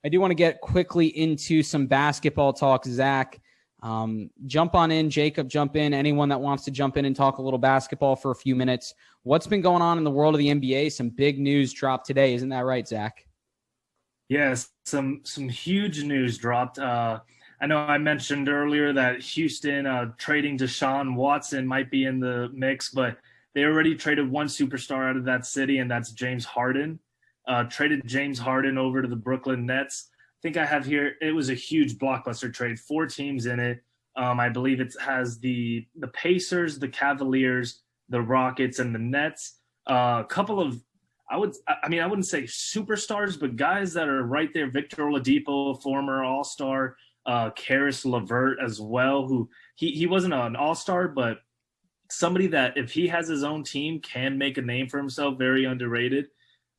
I do want to get quickly into some basketball talk. Zach, jump on in. Jacob, jump in. Anyone that wants to jump in and talk a little basketball for a few minutes. What's been going on in the world of the NBA? Some big news dropped today. Isn't that right, Zach? Yes, some huge news dropped. I know I mentioned earlier that Houston trading Deshaun Watson might be in the mix, but they already traded one superstar out of that city, and that's James Harden. Traded James Harden over to the Brooklyn Nets. I think I have here, it was a huge blockbuster trade, 4 teams in it. I believe it has the Pacers, the Cavaliers, the Rockets, and the Nets. A couple of, I wouldn't say superstars, but guys that are right there. Victor Oladipo, former All-Star, Karis LeVert as well, who he wasn't an All-Star, but somebody that if he has his own team can make a name for himself, very underrated.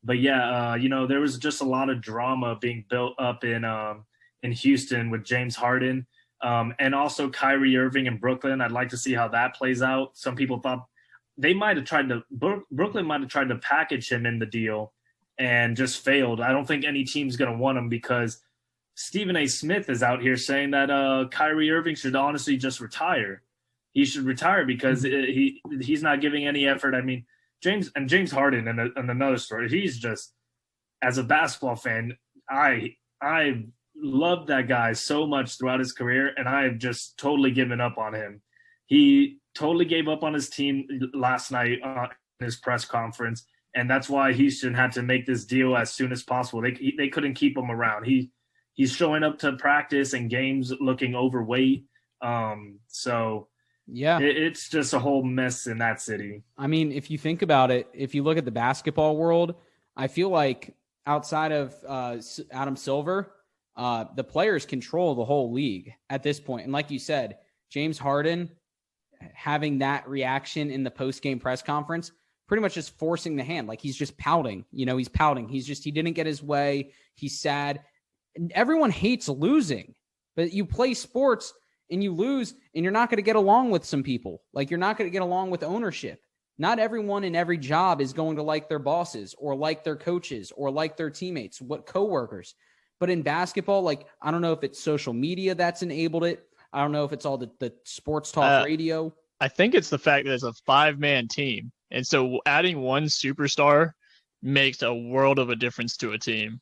But yeah, there was just a lot of drama being built up in Houston with James Harden, and also Kyrie Irving in Brooklyn. I'd like to see how that plays out. Some people thought Brooklyn might have tried to package him in the deal and just failed. I don't think any team's going to want him because Stephen A. Smith is out here saying that Kyrie Irving should honestly just retire. He should retire because he's not giving any effort. I mean, James Harden, and another story, he's just, as a basketball fan, I loved that guy so much throughout his career, and I have just totally given up on him. He totally gave up on his team last night in his press conference, and that's why Houston had to make this deal as soon as possible. They couldn't keep him around. He's showing up to practice and games looking overweight. Yeah, it's just a whole mess in that city. I mean, if you think about it, if you look at the basketball world, I feel like outside of Adam Silver, the players control the whole league at this point. And like you said, James Harden having that reaction in the post-game press conference, pretty much just forcing the hand. Like he's just pouting. He's pouting. He didn't get his way. He's sad. And everyone hates losing, but you play sports and you lose, and you're not going to get along with some people. Like you're not going to get along with ownership. Not everyone in every job is going to like their bosses or like their coaches or like their teammates, coworkers. But in basketball, like, I don't know if it's social media that's enabled it. I don't know if it's all the sports talk radio. I think it's the fact that it's a 5-man team. And so adding one superstar makes a world of a difference to a team.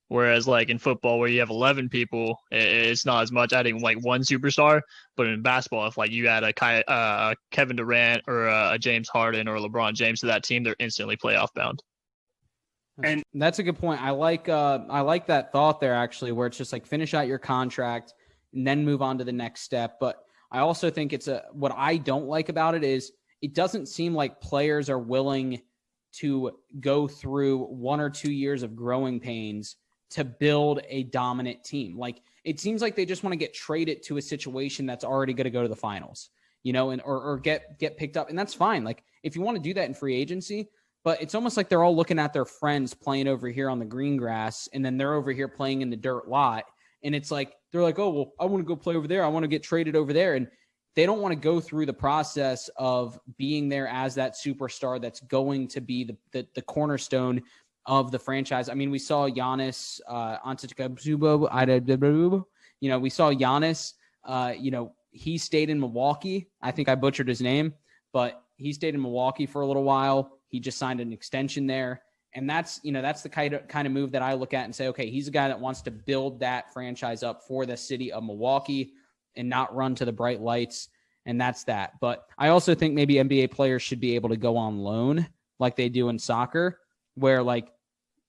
Whereas like in football where you have 11 people, it's not as much adding like one superstar. But in basketball, if like you add a Kevin Durant or a James Harden or a LeBron James to that team, they're instantly playoff bound. And that's a good point. I like that thought there actually, where it's just like finish out your contract and then move on to the next step. But I also think what I don't like about it is it doesn't seem like players are willing to go through 1 or 2 years of growing pains to build a dominant team. Like it seems like they just want to get traded to a situation that's already going to go to the finals, or get picked up. And that's fine. Like if you want to do that in free agency, but it's almost like they're all looking at their friends playing over here on the green grass, and then they're over here playing in the dirt lot. And it's like, they're like, oh, well, I want to go play over there. I want to get traded over there. And they don't want to go through the process of being there as that superstar that's going to be the cornerstone of the franchise. I mean, we saw Giannis Antetokounmpo. We saw Giannis. He stayed in Milwaukee. I think I butchered his name, but he stayed in Milwaukee for a little while. He just signed an extension there. And that's the kind of move that I look at and say, okay, he's a guy that wants to build that franchise up for the city of Milwaukee and not run to the bright lights. And that's that. But I also think maybe NBA players should be able to go on loan like they do in soccer, where like,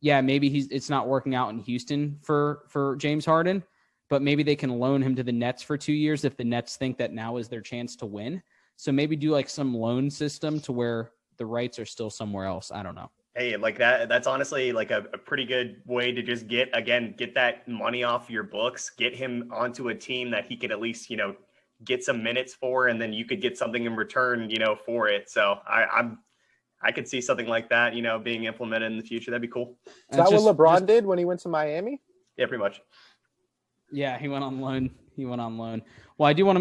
yeah, maybe it's not working out in Houston for James Harden, but maybe they can loan him to the Nets for 2 years if the Nets think that now is their chance to win. So maybe do like some loan system to where the rights are still somewhere else. I don't know. Hey, like that's honestly like a pretty good way to just get that money off your books, get him onto a team that he could at least, get some minutes for, and then you could get something in return, for it. So I could see something like that, being implemented in the future. That'd be cool. Is that what LeBron did when he went to Miami? Yeah, pretty much. Yeah, he went on loan. Well, I do want to move